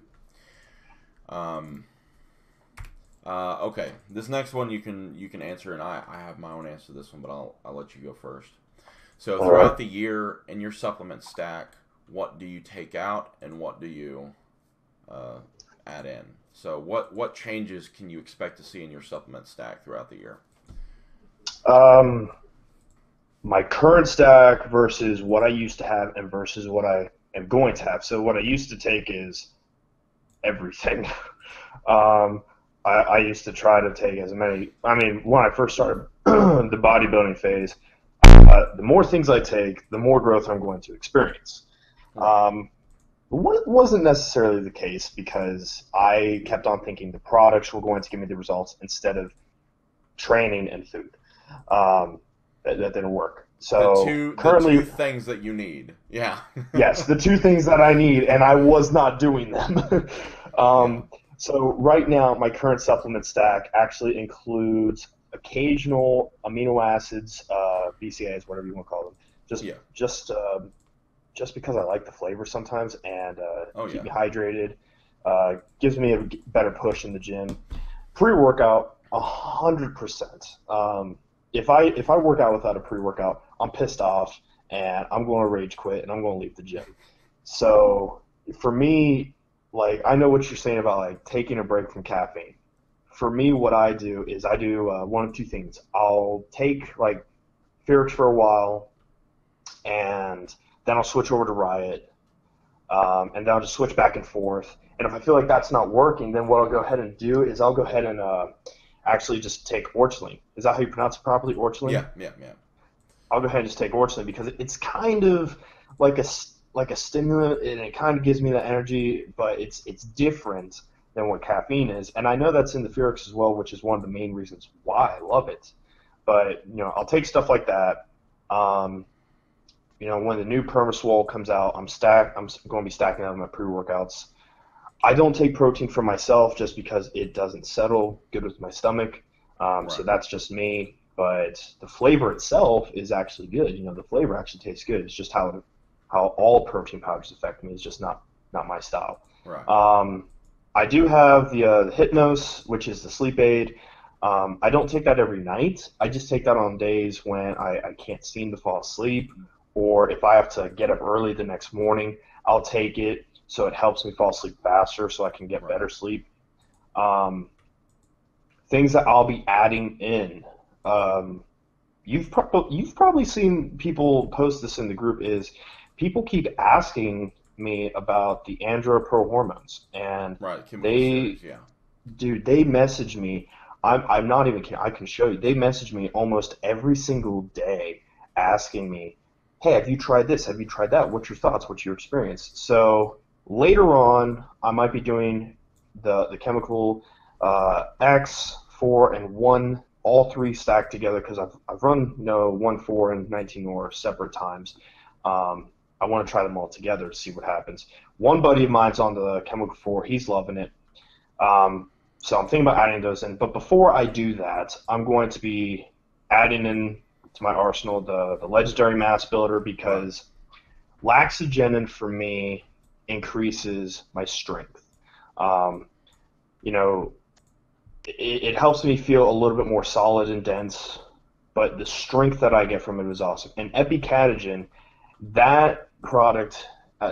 Okay, this next one you can answer, and I have my own answer to this one, but I'll let you go first. So throughout the year in your supplement stack, what do you take out and what do you add in? So what changes can you expect to see in your supplement stack throughout the year?
My current stack versus what I used to have and versus what I am going to have. So what I used to take is everything. I used to try to take as many. I mean, when I first started the bodybuilding phase, the more things I take, the more growth I'm going to experience. It wasn't necessarily the case because I kept on thinking the products were going to give me the results instead of training and food. That didn't work. So currently,
the two things that you need. Yeah.
Yes, the two things that I need, and I was not doing them. So right now, my current supplement stack actually includes occasional amino acids, BCAAs, whatever you want to call them. Just because I like the flavor sometimes and keep me hydrated. Gives me a better push in the gym. Pre-workout, 100%. If I work out without a pre-workout, I'm pissed off and I'm going to rage quit and I'm going to leave the gym. So for me, like, I know what you're saying about like taking a break from caffeine. For me, what I do is I do one of two things. I'll take like Ferrix for a while, and then I'll switch over to Riot, and then I'll just switch back and forth. And if I feel like that's not working, then what I'll go ahead and do is I'll go ahead and actually just take Orchline. Is that how you pronounce it properly, Orchline?
Yeah.
I'll go ahead and just take Orchline because it's kind of like a stimulant, and it kind of gives me that energy, but it's different than what caffeine is. And I know that's in the Ferrix as well, which is one of the main reasons why I love it. But, I'll take stuff like that. When the new Permaswole comes out, I'm going to be stacking out my pre-workouts. I don't take protein for myself just because it doesn't settle good with my stomach.
Right.
So that's just me. But the flavor itself is actually good. The flavor actually tastes good. It's just how all protein powders affect me. It's just not my style.
Right.
I do have the Hypnos, which is the sleep aid. I don't take that every night. I just take that on days when I can't seem to fall asleep, or if I have to get up early the next morning, I'll take it so it helps me fall asleep faster so I can get better sleep. Things that I'll be adding in. You've probably seen people post this in the group is people keep asking me about the Andro Pro hormones, and
Right, chemical
they,
series, yeah.
dude, they message me. I'm not even kidding. I can show you. They message me almost every single day asking me, "Hey, have you tried this? Have you tried that? What's your thoughts? What's your experience?" So later on, I might be doing the chemical X, 4, and 1, all three stacked together because I've run 1, 4, and 19 or separate times. I want to try them all together to see what happens. One buddy of mine's on the chemical 4. He's loving it. So I'm thinking about adding those in. But before I do that, I'm going to be adding in to my arsenal the legendary mass builder
Right.
because laxagenin for me increases my strength. Um, you know, it helps me feel a little bit more solid and dense, but the strength that I get from it is awesome. And epicatogen, that product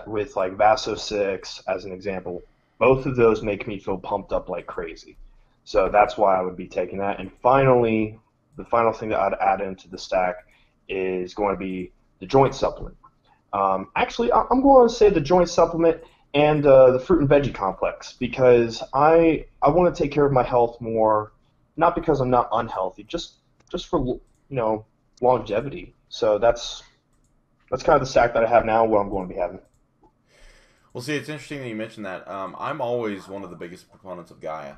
with like Vaso 6 as an example, both of those make me feel pumped up like crazy. So that's why I would be taking that. And finally, the final thing that I'd add into the stack is going to be the joint supplement. Actually, I'm going to say the joint supplement and the fruit and veggie complex because I want to take care of my health more, not because I'm not unhealthy, just for longevity. So that's kind of the stack that I have now. What I'm going to be having.
Well, see, it's interesting that you mentioned that. I'm always one of the biggest proponents of Gaia.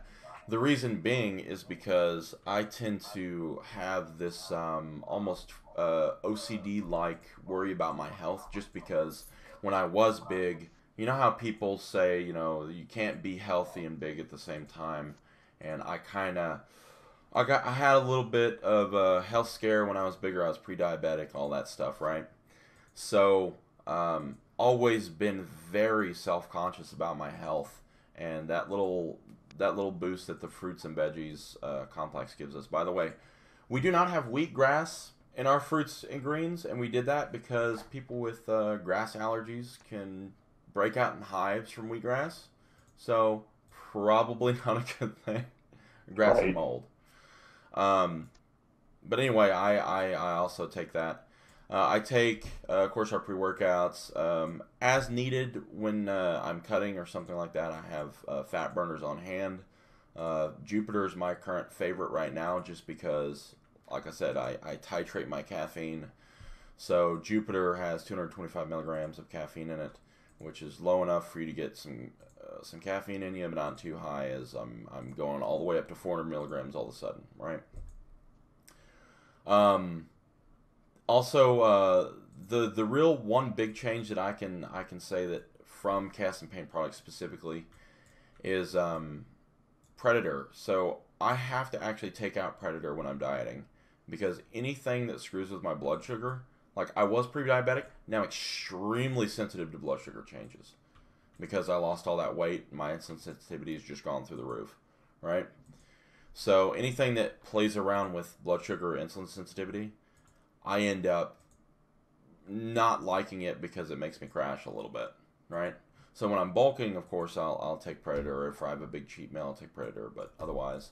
The reason being is because I tend to have this almost OCD-like worry about my health just because when I was big, you know how people say, you can't be healthy and big at the same time. And I had a little bit of a health scare when I was bigger. I was pre-diabetic, all that stuff, right? So, always been very self-conscious about my health, and that little boost that the fruits and veggies complex gives us. By the way, we do not have wheatgrass in our fruits and greens, and we did that because people with grass allergies can break out in hives from wheatgrass. So, probably not a good thing. Grass and
Right.
mold. Um, but anyway, I also take that. I take, of course, our pre-workouts as needed when I'm cutting or something like that. I have fat burners on hand. Jupiter is my current favorite right now just because, like I said, I titrate my caffeine. So Jupiter has 225 milligrams of caffeine in it, which is low enough for you to get some caffeine in you, but not too high as I'm going all the way up to 400 milligrams all of a sudden, right? Um, Also, the real one big change that I can say that from Cast and Paint products specifically is Predator. So I have to actually take out Predator when I'm dieting because anything that screws with my blood sugar, like I was pre-diabetic, now extremely sensitive to blood sugar changes because I lost all that weight. My insulin sensitivity has just gone through the roof, right? So anything that plays around with blood sugar or insulin sensitivity, I end up not liking it because it makes me crash a little bit, right? So when I'm bulking, of course, I'll take Predator. If I have a big cheat meal, I'll take Predator. But otherwise,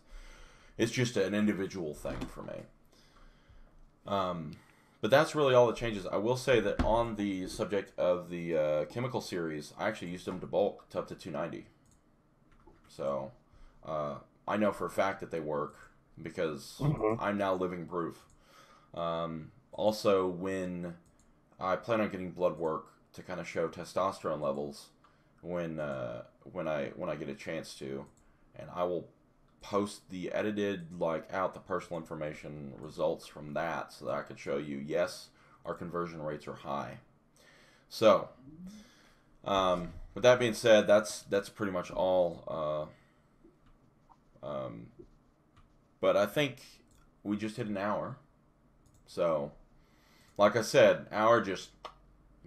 it's just an individual thing for me. Um, but that's really all that changes. I will say that on the subject of the chemical series, I actually used them to bulk to up to 290. So uh, I know for a fact that they work because
Hmm.
I'm now living proof. Also, when I plan on getting blood work to kind of show testosterone levels when I get a chance to, and I will post the edited like out the personal information results from that so that I could show you yes our conversion rates are high. So with that being said, that's pretty much all. But I think we just hit an hour. So like I said, hour just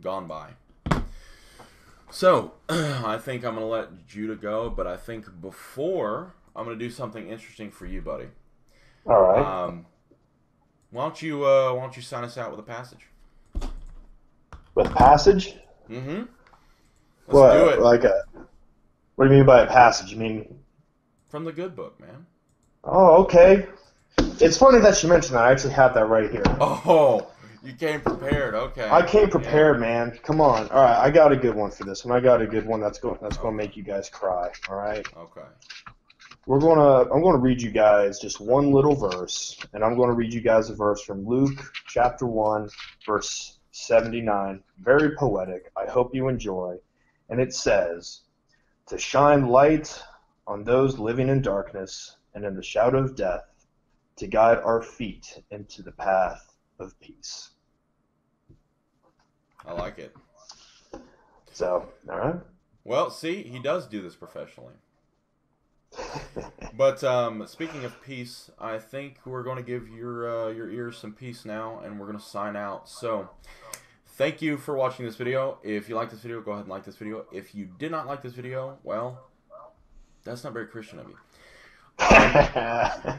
gone by. So, I think I'm going to let Judah go, but I think before, I'm going to do something interesting for you, buddy.
All right.
Um, why don't you sign us out with a passage?
With passage,
Mm-hmm. Let's do
what
it.
like a what do you mean by a passage? You mean?
From the good book, man.
Oh, okay. It's funny that you mentioned that. I actually have that right here.
Oh, You came prepared, okay.
I came prepared, man. Come on. All right, I got a good one for this one. I got a good one that's going to make you guys cry. All right.
Okay.
I'm going to read you guys just one little verse, and I'm going to read you guys a verse from Luke chapter 1, verse 79. Very poetic. I hope you enjoy. And it says, "To shine light on those living in darkness and in the shadow of death, to guide our feet into the path of peace."
I like it.
So, all right.
Well, see, he does do this professionally. But speaking of peace, I think we're going to give your ears some peace now, and we're going to sign out. So, thank you for watching this video. If you like this video, go ahead and like this video. If you did not like this video, well, that's not very Christian of you.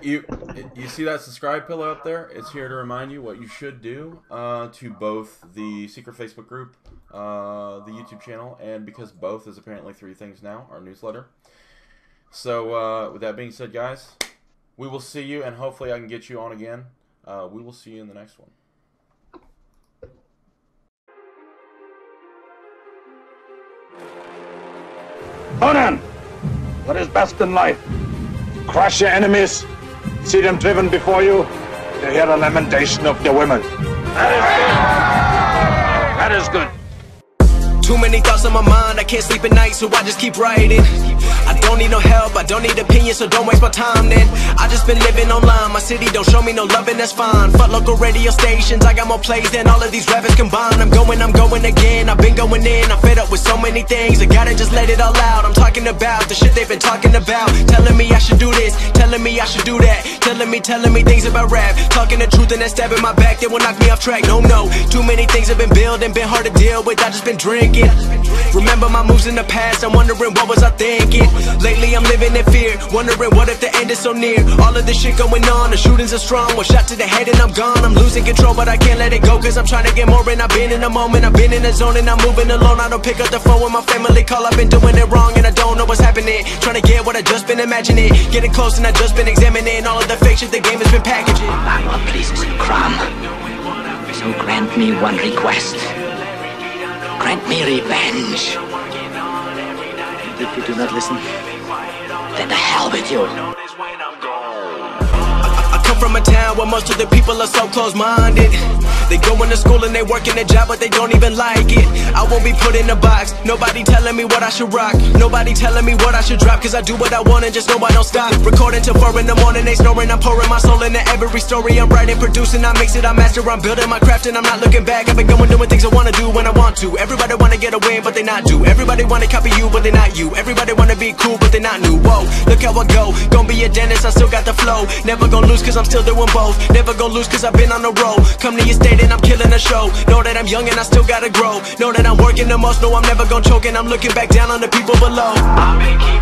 You see that subscribe pillow up there? It's here to remind you what you should do to both the secret Facebook group, the YouTube channel, and because both is apparently 3 things now, our newsletter. So with that being said, guys, we will see you, and hopefully I can get you on again. We will see you in the next one.
Conan, what is best in life? Crush your enemies, see them driven before you, to hear the lamentation of their women. That is good.
Too many thoughts on my mind, I can't sleep at night, so I just keep writing. I don't need no help, I don't need opinions, so don't waste my time then. I just been living online, my city don't show me no loving, that's fine. Fuck local radio stations, I got more plays than all of these rappers combined. I'm going again, I've been going in, I'm fed up with so many things, I gotta just let it all out. I'm talking about the shit they've been talking about, telling me I should do this, telling me I should do that, telling me things about rap, talking the truth and that stab in my back, they will knock me off track. No, too many things have been building, been hard to deal with, I just been drinking. Remember my moves in the past, I'm wondering what was I thinking. Lately I'm living in fear, wondering what if the end is so near. All of this shit going on, the shootings are strong, one shot to the head and I'm gone. I'm losing control but I can't let it go, cause I'm trying to get more. And I've been in the moment, I've been in the zone, and I'm moving alone. I don't pick up the phone when my family call, I've been doing it wrong and I don't know what's happening. Trying to get what I just been imagining, getting close and I just been examining all of the fake shit the game has been packaging.
Power pleases you, Crom. So grant me one request. Grant me revenge. And if you do not listen, then the hell with you.
I come from a town where most of the people are so close-minded. They go into school and they work in a job but they don't even like it. I won't be put in a box, nobody telling me what I should rock, nobody telling me what I should drop, cause I do what I want and just know I don't stop. Recording till 4 in the morning, they snoring, I'm pouring my soul into every story. I'm writing, producing, I mix it, I master, I'm building my craft and I'm not looking back. I've been going doing things I wanna do when I want to. Everybody wanna get a win but they not do. Everybody wanna copy you but they not you. Everybody wanna be cool but they not new. Whoa, look how I go, gonna be a dentist, I still got the flow. Never gonna lose cause I'm still doing both. Never gonna lose cause I've been on the road. Come to your state and I'm killing the show. Know that I'm young and I still gotta grow. Know that I'm working the most. Know I'm never gonna choke and I'm looking back down on the people below. I've been keeping